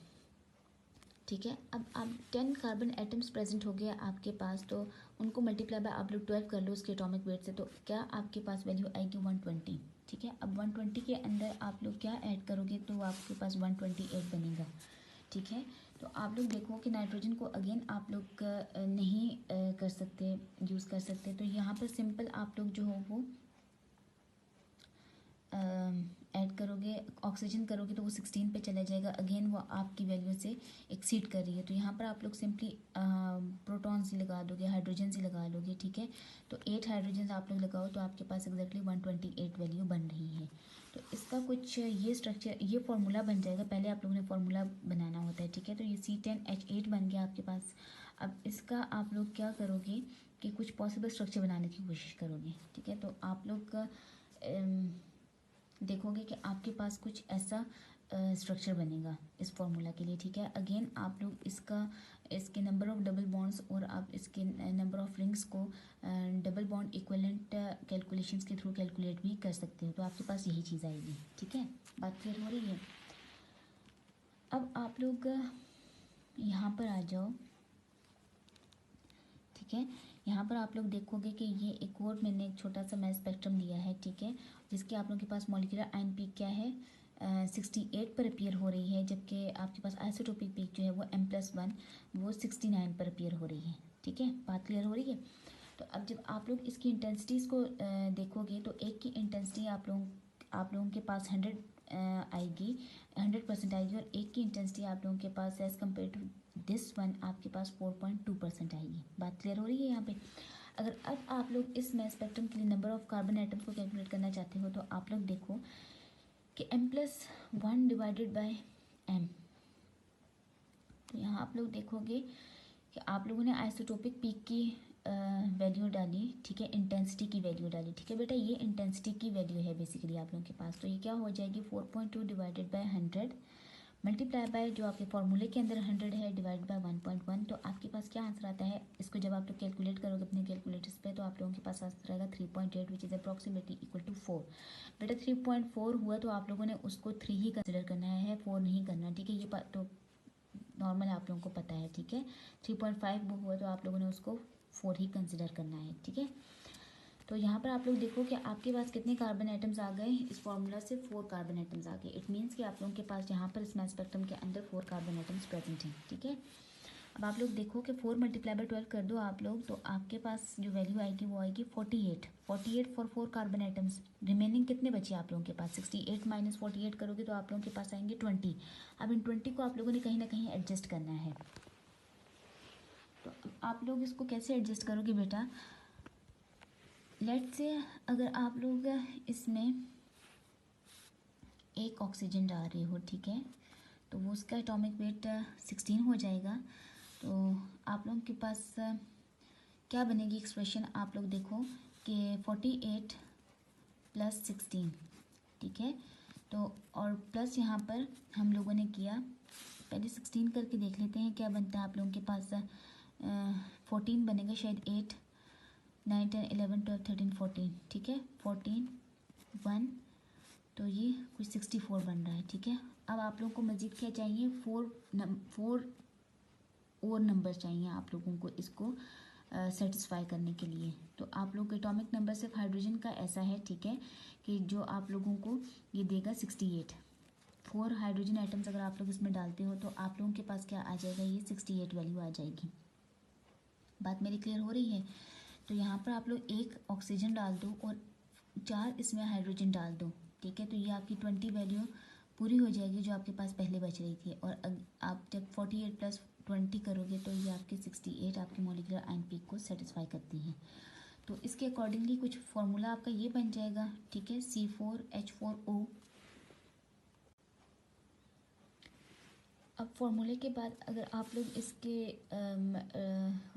ठीक है। अब आप 10 कार्बन एटम्स प्रेजेंट हो गया आपके पास, तो उनको मल्टीप्लाई बाय आप लोग 12 कर लो उसके एटॉमिक वेट से, तो क्या आपके पास वैल्यू आएगी 120, ठीक है। अब 120 के अंदर आप लोग क्या ऐड करोगे तो आपके पास 128 बनेगा, ठीक है। तो आप लोग देखो कि नाइट्रोजन को अगेन आप लोग नहीं कर सकते, यूज़ कर सकते। तो यहाँ पर सिंपल आप लोग जो हो वो ऐड करोगे, ऑक्सीजन करोगे तो वो 16 पे चला जाएगा। अगेन वो आपकी वैल्यू से एक्सीड कर रही है, तो यहाँ पर आप लोग सिंपली प्रोटॉन से लगा दोगे, हाइड्रोजन से लगा लोगे, ठीक है। तो 8 हाइड्रोजन आप लोग लगाओ तो आपके पास एग्जैक्टली 128 वैल्यू बन रही है। तो इसका कुछ ये स्ट्रक्चर, ये फार्मूला बन जाएगा। पहले आप लोगों ने फार्मूला बनाना होता है, ठीक है। तो ये C10H8 बन गया आपके पास। अब इसका आप लोग क्या करोगे कि कुछ पॉसिबल स्ट्रक्चर बनाने की कोशिश करोगे, ठीक है। तो आप लोग देखोगे कि आपके पास कुछ ऐसा स्ट्रक्चर बनेगा इस फॉर्मूला के लिए, ठीक है। अगेन आप लोग इसके नंबर ऑफ डबल बॉन्ड्स और आप इसके नंबर ऑफ रिंग्स को डबल बॉन्ड इक्विवेलेंट कैलकुलेशंस के थ्रू कैलकुलेट भी कर सकते हो। तो आपके पास यही चीज़ आएगी, ठीक है। बात क्लियर हो रही है? अब आप लोग यहाँ पर आ जाओ, ठीक है। यहाँ पर आप लोग देखोगे कि ये एक और मैंने एक छोटा सा मैं स्पेक्ट्रम लिया है, ठीक है, जिसके आप लोगों के पास मॉलिक्यूलर आयन पीक क्या है 68 पर अपीयर हो रही है, जबकि आपके पास आइसोटोपिक पीक जो है वो M+1 वो 69 पर अपीयर हो रही है, ठीक है। बात क्लियर हो रही है? तो अब जब आप लोग इसकी इंटेंसिटीज़ को देखोगे तो एक की इंटेंसिटी आप लोगों के पास 100 आएगी, 100% आएगी, और एक की इंटेंसिटी आप लोगों के पास as compared to this one आपके पास 4.2% आएगी। बात क्लियर हो रही है यहाँ पे? अगर अब आप लोग इस मैस स्पेक्ट्रम के लिए नंबर ऑफ कार्बन आइटम्स को कैलकुलेट करना चाहते हो तो आप लोग देखो कि M+1 डिवाइडेड बाय M। तो यहाँ आप लोग देखोगे कि आप लोगों ने आइसोटोपिक पीक की वैल्यू डाली, ठीक है, इंटेंसिटी की वैल्यू डाली, ठीक है बेटा। ये इंटेंसिटी की वैल्यू है बेसिकली आप लोगों के पास। तो ये क्या हो जाएगी 4.2 डिवाइडेड बाय 100 मल्टीप्लाई बाय जो आपके फॉर्मूले के अंदर 100 है डिवाइड बाय 1.1। तो आपके पास क्या आंसर आता है? इसको जब आप लोग कैलकुलेट करोगे अपने कैलकुलेटर्स पे तो आप लोगों के पास आंसर आएगा 3.8 which is approximately equal to 4। बेटा 3.4 हुआ तो आप लोगों ने उसको 3 ही कंसिडर करना है, 4 नहीं करना, ठीक है। ये तो नॉर्मल आप लोगों को पता है, ठीक है। 3.5 वो हुआ तो आप लोगों ने उसको 4 ही कंसिडर करना है, ठीक है। तो यहाँ पर आप लोग देखो कि आपके पास कितने कार्बन आइटम्स आ गए इस फॉर्मूला से, 4 कार्बन आइटम्स आ गए। इट मीन्स कि आप लोगों के पास यहाँ पर इस मैस स्पेक्ट्रम के अंदर 4 कार्बन आइटम्स प्रेजेंट हैं, ठीक है। अब आप लोग देखो कि 4 मल्टीप्लाई बाई 12 कर दो आप लोग, तो आपके पास जो वैल्यू आएगी वो आएगी 48। 48 फॉर 4 कार्बन आइटम्स। रिमेनिंग कितने बचे आप लोगों के पास? 68 माइनस 48 करोगे तो आप लोगों के पास आएंगे 20। अब इन 20 को आप लोगों ने कहीं ना कहीं एडजस्ट करना है। तो अब आप लोग इसको कैसे एडजस्ट करोगे बेटा? लेट्स से अगर आप लोग इसमें एक ऑक्सीजन डाल रहे हो, ठीक है, तो वो उसका एटॉमिक वेट 16 हो जाएगा। तो आप लोगों के पास क्या बनेगी एक्सप्रेशन? आप लोग देखो कि 48 प्लस 16, ठीक है, तो और प्लस यहाँ पर हम लोगों ने किया, पहले 16 करके देख लेते हैं क्या बनता है आप लोगों के पास। 14 बनेगा शायद, 8 9 10 11 12 13 14, ठीक है, 14 1, तो ये कुछ 64 बन रहा है, ठीक है। अब आप लोगों को मज़ीद क्या चाहिए? 4 और नंबर चाहिए आप लोगों को इसको सेटिस्फाई करने के लिए। तो आप लोग एटॉमिक नंबर सिर्फ हाइड्रोजन का ऐसा है, ठीक है, कि जो आप लोगों को ये देगा 68। 4 हाइड्रोजन आइटम्स अगर आप लोग इसमें डालते हो तो आप लोगों के पास क्या आ जाएगा? ये 68 वैल्यू आ जाएगी। बात मेरी क्लियर हो रही है? तो यहाँ पर आप लोग एक ऑक्सीजन डाल दो और 4 इसमें हाइड्रोजन डाल दो, ठीक है, तो ये आपकी 20 वैल्यू पूरी हो जाएगी जो आपके पास पहले बच रही थी। और आप जब 48 प्लस 20 करोगे तो ये आपकी 68 आपकी मॉलिक्यूलर आयन पीक को सेटिस्फाई करती है। तो इसके अकॉर्डिंगली कुछ फार्मूला आपका ये बन जाएगा, ठीक है, C4H4O। अब फॉर्मूले के बाद अगर आप लोग इसके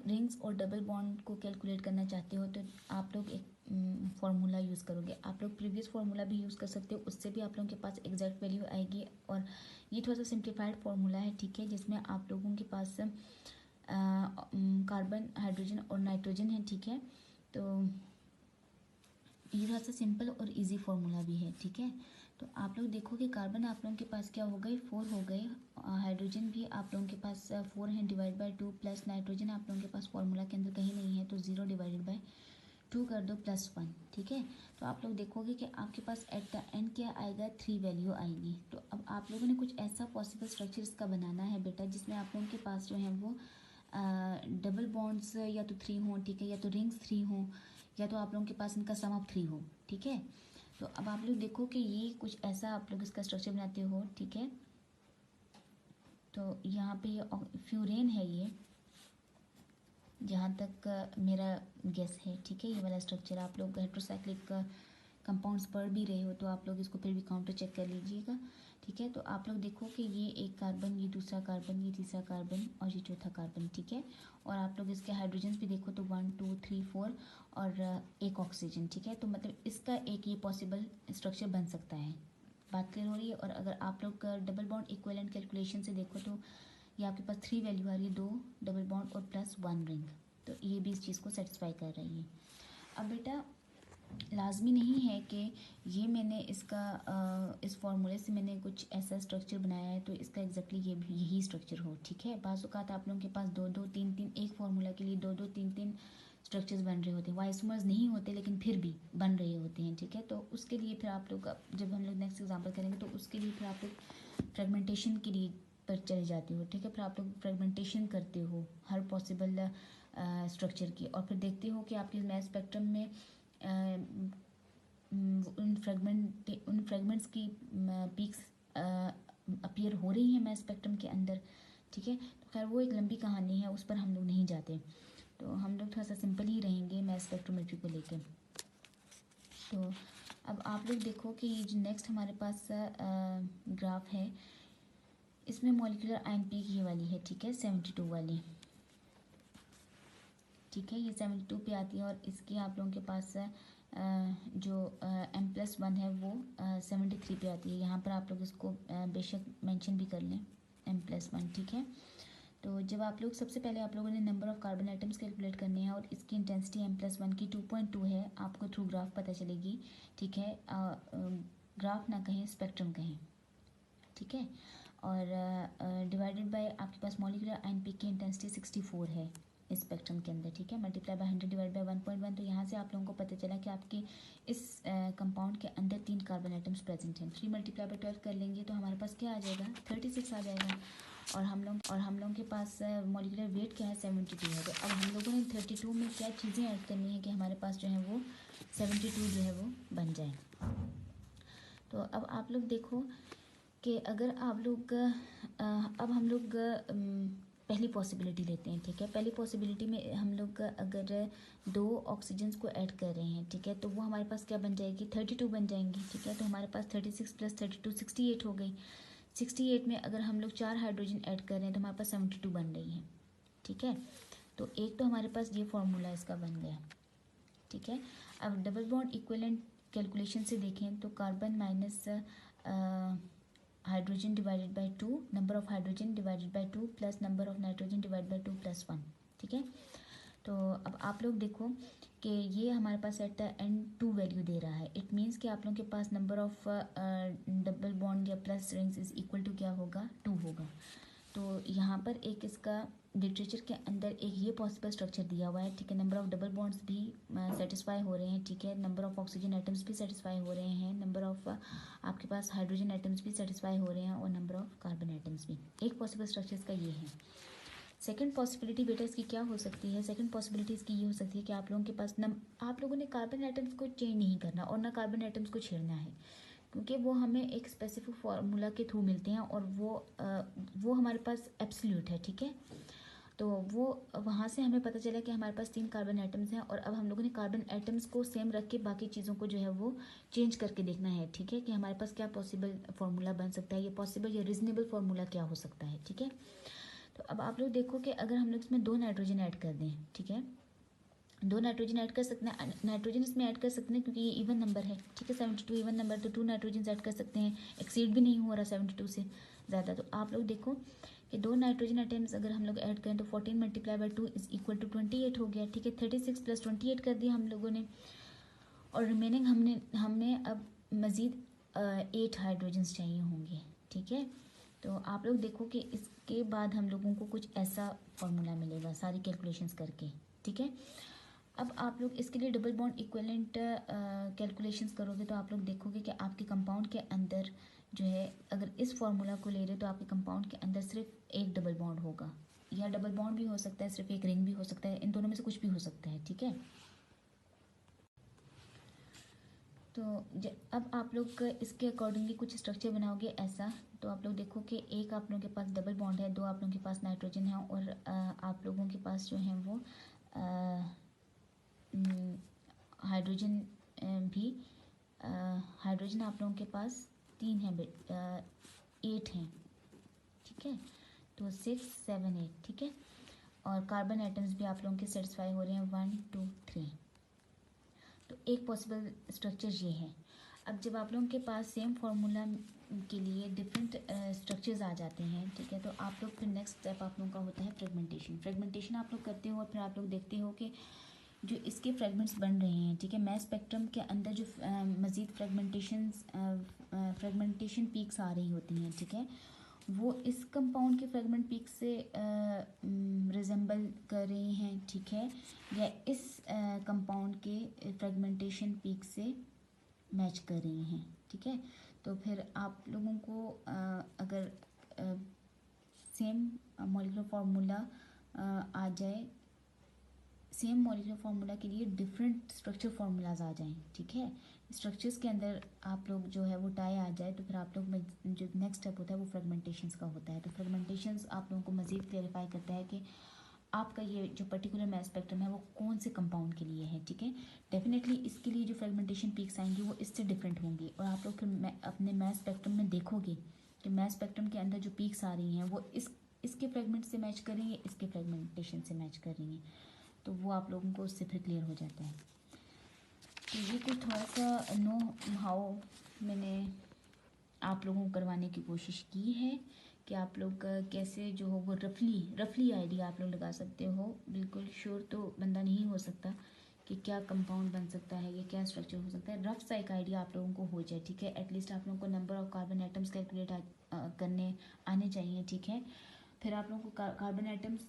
रिंग्स और डबल बॉन्ड को कैलकुलेट करना चाहते हो तो आप लोग एक फार्मूला यूज़ करोगे। आप लोग प्रीवियस फार्मूला भी यूज़ कर सकते हो, उससे भी आप लोगों के पास एग्जैक्ट वैल्यू आएगी। और ये थोड़ा सा सिंप्लीफाइड फार्मूला है, ठीक है, जिसमें आप लोगों के पास कार्बन, हाइड्रोजन और नाइट्रोजन है, ठीक है। तो ये थोड़ा सा सिंपल और इजी फार्मूला भी है, ठीक है। तो आप लोग देखो कि कार्बन आप लोगों के पास क्या हो गए? 4 हो गए। हाइड्रोजन भी आप लोगों के पास 4 है डिवाइड बाय 2, प्लस नाइट्रोजन आप लोगों के पास फार्मूला के अंदर कहीं नहीं है, तो 0 डिवाइडेड बाय 2 कर दो प्लस 1, ठीक है। तो आप लोग देखोगे कि आपके पास एट द एंड क्या आएगा? 3 वैल्यू आएगी। तो अब आप लोगों ने कुछ ऐसा पॉसिबल स्ट्रक्चर इसका बनाना है बेटा जिसमें आप लोगों के पास जो है वो डबल बॉन्ड्स या तो 3 हों, ठीक है, या तो रिंग्स 3 हों, या तो आप लोगों के पास इनका सम ऑफ 3 हो, ठीक है। तो अब आप लोग देखो कि ये कुछ ऐसा आप लोग इसका स्ट्रक्चर बनाते हो, ठीक है। तो यहाँ पे ये फ्यूरेन है, ये जहाँ तक मेरा गेस है, ठीक है। ये वाला स्ट्रक्चर आप लोग हेट्रोसाइक्लिक कंपाउंड्स पढ़ भी रहे हो तो आप लोग इसको फिर भी काउंटर चेक कर लीजिएगा, ठीक है। तो आप लोग देखो कि ये एक कार्बन, ये दूसरा कार्बन, ये तीसरा कार्बन और ये चौथा कार्बन, ठीक है। और आप लोग इसके हाइड्रोजन भी देखो तो 1 2 3 4 और एक ऑक्सीजन, ठीक है। तो मतलब इसका एक ये पॉसिबल स्ट्रक्चर बन सकता है। बात क्लियर हो रही है? और अगर आप लोग डबल बॉन्ड इक्विवेलेंट कैलकुलेशन से देखो तो ये आपके पास 3 वैल्यू आ रही है, 2 डबल बॉन्ड और प्लस 1 रिंग, तो ये भी इस चीज़ को सेटिस्फाई कर रही है। अब बेटा लाजमी नहीं है कि ये मैंने इसका इस फार्मूले से मैंने कुछ ऐसा स्ट्रक्चर बनाया है तो इसका एग्जैक्टली ये भी यही स्ट्रक्चर हो, ठीक है। बाज़ औक़ात आप लोगों के पास 2 2 3 3 एक फार्मूला के लिए 2 2 3 3 स्ट्रक्चर्स बन रहे होते हैं। वाइसोमर्स नहीं होते लेकिन फिर भी बन रहे होते हैं, ठीक है। तो उसके लिए फिर आप लोग जब हम लोग नेक्स्ट एग्जाम्पल करेंगे तो उसके लिए फिर आप लोग फ्रेगमेंटेशन के लिए पर चले जाते हो, ठीक है। फिर आप लोग फ्रेगमेंटेशन करते हो हर पॉसिबल स्ट्रक्चर की, और फिर देखते हो कि आपके मैथ स्पेक्ट्रम में उन फ्रेगमेंट्स की पीक्स अपीयर हो रही हैं मैथ स्पेक्ट्रम के अंदर, ठीक है। तो खैर वो एक लंबी कहानी है, उस पर हम लोग नहीं जाते, तो हम लोग थोड़ा सा सिंपल ही रहेंगे मैथ स्पेक्ट्रोमेट्री को लेके। तो अब आप लोग देखो कि ये जो नेक्स्ट हमारे पास ग्राफ है इसमें मॉलिक्यूलर आयन पीक ये वाली है, ठीक है, 72 वाली, ठीक है। ये 72 पे आती है और इसकी आप लोगों के पास जो M+1 है वो 73 पे आती है। यहाँ पर आप लोग इसको बेशक मेंशन भी कर लें M+1, ठीक है। तो जब आप लोग सबसे पहले आप लोगों ने number of carbon atoms calculate करने हैं और इसकी इंटेंसिटी M+1 की 2.2 है, आपको थ्रू ग्राफ पता चलेगी, ठीक है। ग्राफ ना कहें, स्पेक्ट्रम कहें, ठीक है। और डिवाइडेड बाय आपके पास मॉलिक्यूलर आयन पीक की इंटेंसिटी 64 है इस स्पेक्ट्रम के अंदर, ठीक है। मल्टीप्लाई बाय 100 डिवाइड बाय 1.1, तो यहाँ से आप लोगों को पता चला कि आपकी इस कंपाउंड के अंदर 3 कार्बन आइटम्स प्रेजेंट हैं। 3 मल्टीप्लाई बाय 12 कर लेंगे तो हमारे पास क्या आ जाएगा? 36 आ जाएगा। और हम लोगों के पास मॉलिक्यूलर वेट क्या है 72 है। तो अब हम लोगों ने 32 में क्या चीज़ें ऐड करनी है कि हमारे पास जो है वो 72 जो है वो बन जाए। तो अब आप लोग देखो कि अगर आप लोग अब हम लोग पहली पॉसिबिलिटी लेते हैं, ठीक है। पहली पॉसिबिलिटी में हम लोग अगर 2 ऑक्सीजन्स को ऐड कर रहे हैं, ठीक है, तो वो हमारे पास क्या बन जाएगी 32 बन जाएंगी, ठीक है। तो हमारे पास 36 + 32 68 हो गई। 68 में अगर हम लोग 4 हाइड्रोजन ऐड कर रहे हैं तो हमारे पास 72 बन रही है, ठीक है। तो एक तो हमारे पास ये फॉर्मूला इसका बन गया, ठीक है। अब डबल बॉन्ड इक्विवेलेंट कैलकुलेशन से देखें तो carbon minus hydrogen divided by 2, number of hydrogen divided by 2 plus number of nitrogen divide by 2 + 1, ठीक है। तो अब आप लोग देखो कि ये हमारे पास एट द एंड 2 वैल्यू दे रहा है। इट मीन्स कि आप लोगों के पास नंबर ऑफ डबल बॉन्ड या plus rings is equal to क्या होगा 2 होगा। तो यहाँ पर एक इसका लिटरेचर के अंदर एक ये पॉसिबल स्ट्रक्चर दिया हुआ है, ठीक है। नंबर ऑफ डबल बॉन्ड्स भी सेटिस्फाई हो रहे हैं, ठीक है। नंबर ऑफ ऑक्सीजन आइटम्स भी सेटिस्फाई हो रहे हैं, नंबर ऑफ आपके पास हाइड्रोजन आइटम्स भी सेटिस्फाई हो रहे हैं और नंबर ऑफ कार्बन आइटम्स भी। एक पॉसिबल स्ट्रक्चर्स का ये है। सेकंड पॉसिबिलिटी बेटा इसकी क्या हो सकती है, सेकंड पॉसिबिलिटी इसकी ये हो सकती है कि आप लोगों के पास आप लोगों ने कार्बन आइटम्स को चेंज नहीं करना और ना कार्बन आइटम्स को छेड़ना है, क्योंकि वो हमें एक स्पेसिफिक फार्मूला के थ्रू मिलते हैं और वो हमारे पास एब्सोल्यूट है, ठीक है। तो वो वहाँ से हमें पता चला कि हमारे पास 3 कार्बन आइटम्स हैं और अब हम लोगों ने कार्बन आइटम्स को सेम रख के बाकी चीज़ों को जो है वो चेंज करके देखना है, ठीक है, कि हमारे पास क्या पॉसिबल फार्मूला बन सकता है, ये पॉसिबल या रीजनेबल फार्मूला क्या हो सकता है, ठीक है। तो अब आप लोग देखो कि अगर हम लोग इसमें 2 नाइट्रोजन ऐड कर दें, ठीक है, 2 नाइट्रोजन ऐड कर सकते हैं, नाइट्रोजन इसमें ऐड कर सकते हैं क्योंकि ये इवन नंबर है, ठीक है। 72 इवन नंबर, तो 2 नाइट्रोजन ऐड कर सकते हैं, एक्सीड भी नहीं हो रहा 72 से ज़्यादा। तो आप लोग देखो कि 2 नाइट्रोजन आइटम्स अगर हम लोग ऐड करें तो 14 × 2 इज इक्वल टू 28 हो गया, ठीक है। 36 + 28 कर दिया हम लोगों ने और रिमेनिंग हमने अब मज़ीद 8 हाइड्रोजन्स चाहिए होंगे, ठीक है। तो आप लोग देखो कि इसके बाद हम लोगों को कुछ ऐसा फॉर्मूला मिलेगा सारी कैलकुलेशंस करके, ठीक है। अब आप लोग इसके लिए डबल बॉन्ड इक्विवेलेंट कैलकुलेशंस करोगे तो आप लोग देखोगे कि आपके कंपाउंड के अंदर जो है, अगर इस फॉर्मूला को ले रहे तो आपके कंपाउंड के अंदर सिर्फ एक डबल बॉन्ड होगा, या डबल बॉन्ड भी हो सकता है, सिर्फ एक रिंग भी हो सकता है, इन दोनों में से कुछ भी हो सकता है, ठीक है। तो अब आप लोग इसके अकॉर्डिंगली कुछ स्ट्रक्चर बनाओगे ऐसा। तो आप लोग देखो कि एक आप लोगों के पास डबल बॉन्ड है, 2 आप लोगों के पास नाइट्रोजन है और आप लोगों के पास जो है वो हाइड्रोजन भी हाइड्रोजन आप लोगों के पास 3 है, 8 हैं, ठीक है। तो 6 7 8, ठीक है। और कार्बन आइटम्स भी आप लोगों के सेटिस्फाई हो रहे हैं 1 2 3। तो एक पॉसिबल स्ट्रक्चर ये है। अब जब आप लोगों के पास सेम फार्मूला के लिए डिफरेंट स्ट्रक्चर्स आ जाते हैं, ठीक है, तो आप लोग फिर नेक्स्ट स्टेप आप लोगों का होता है फ्रेगमेंटेशन आप लोग करते हो और फिर आप लोग देखते हो कि जो इसके फ्रेगमेंट्स बन रहे हैं, ठीक है, मैस स्पेक्ट्रम के अंदर जो मज़ीद फ्रेगमेंटेशन पीक्स आ रही होती हैं, ठीक है, वो इस कंपाउंड के फ्रेगमेंट पीक से रिजेंबल कर रहे हैं, ठीक है, या इस कंपाउंड के फ्रेगमेंटेशन पीक से मैच कर रही हैं, ठीक है। तो फिर आप लोगों को अगर सेम मॉलिक्यूलर फार्मूला आ जाए, सेम मॉलिक्यूलर फार्मूला के लिए डिफरेंट स्ट्रक्चर फार्मूलाज आ जाएं, ठीक है, स्ट्रक्चर्स के अंदर आप लोग जो है वो टाई आ जाए, तो फिर आप लोग में जो नेक्स्ट स्टेप होता है वो फ्रेगमेंटेशंस का होता है। तो फ्रेगमेंटेशंस आप लोगों को मज़ीद क्लेरिफाई करता है कि आपका ये जो पर्टिकुलर मैस स्पेक्ट्रम है वो कौन से कंपाउंड के लिए है, ठीक है। डेफिनेटली इसके लिए जो फ्रेगमेंटेशन पीक्स आएंगी वो इससे डिफरेंट होंगी और आप लोग फिर अपने मैस स्पेक्ट्रम में देखोगे कि मैस स्पेक्ट्रम के अंदर जो पीक्स आ रही हैं वो इसके फ्रेगमेंट से मैच कर रही हैं, इसके फ्रेगमेंटेशन से मैच कर रही हैं, तो वो आप लोगों को उससे फिर क्लियर हो जाता है। तो ये कुछ थोड़ा सा नो हाउ मैंने आप लोगों को करवाने की कोशिश की है कि आप लोग कैसे जो हो वो रफली आइडिया आप लोग लगा सकते हो। बिल्कुल श्योर तो बंदा नहीं हो सकता कि क्या कंपाउंड बन सकता है या क्या स्ट्रक्चर हो सकता है, रफ सा एक आइडिया आप लोगों को हो जाए, ठीक है। एटलीस्ट आप लोगों को number of carbon atoms calculate करने आने चाहिए, ठीक है। फिर आप लोगों को कार्बन आइटम्स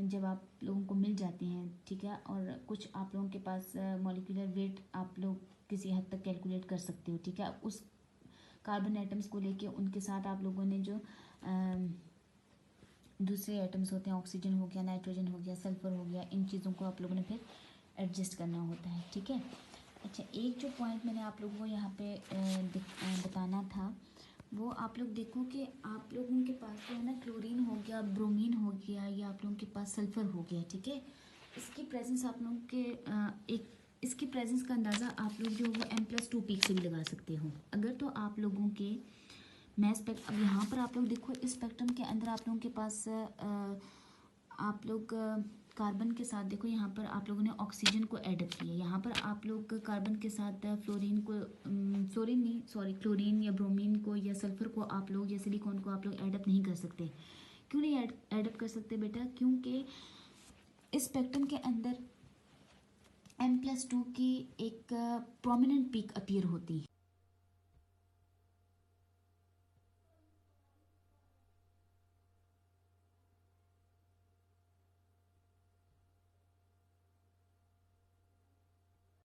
जब आप लोगों को मिल जाते हैं, ठीक है, और कुछ आप लोगों के पास मॉलिक्यूलर वेट आप लोग किसी हद तक कैलकुलेट कर सकते हो, ठीक है। उस कार्बन आइटम्स को लेके उनके साथ आप लोगों ने जो दूसरे आइटम्स होते हैं, ऑक्सीजन हो गया, नाइट्रोजन हो गया, सल्फर हो गया, इन चीज़ों को आप लोगों ने फिर एडजस्ट करना होता है, ठीक है। अच्छा, एक जो पॉइंट मैंने आप लोगों को यहाँ पे बताना था, वो आप लोग देखो कि आप लोगों के पास जो है ना क्लोरीन हो गया, ब्रोमीन हो गया, या आप लोगों के पास सल्फ़र हो गया, ठीक है। इसकी प्रेजेंस आप लोगों के इसकी प्रेजेंस का अंदाज़ा आप लोग जो वो M+2 पीक से भी लगा सकते हो। अगर तो आप लोगों के अब यहाँ पर आप लोग देखो, इस स्पेक्ट्रम के अंदर आप लोगों के पास आप लोग कार्बन के साथ देखो, यहाँ पर आप लोगों ने ऑक्सीजन को एडअप किया, यहाँ पर आप लोग कार्बन के साथ क्लोरीन या ब्रोमीन को या सल्फर को आप लोग या सिलिकॉन को आप लोग एडअप नहीं कर सकते। क्यों नहीं एडअप कर सकते बेटा? क्योंकि इस स्पेक्ट्रम के अंदर M+2 की एक प्रोमिनेंट पीक अपीयर होती है।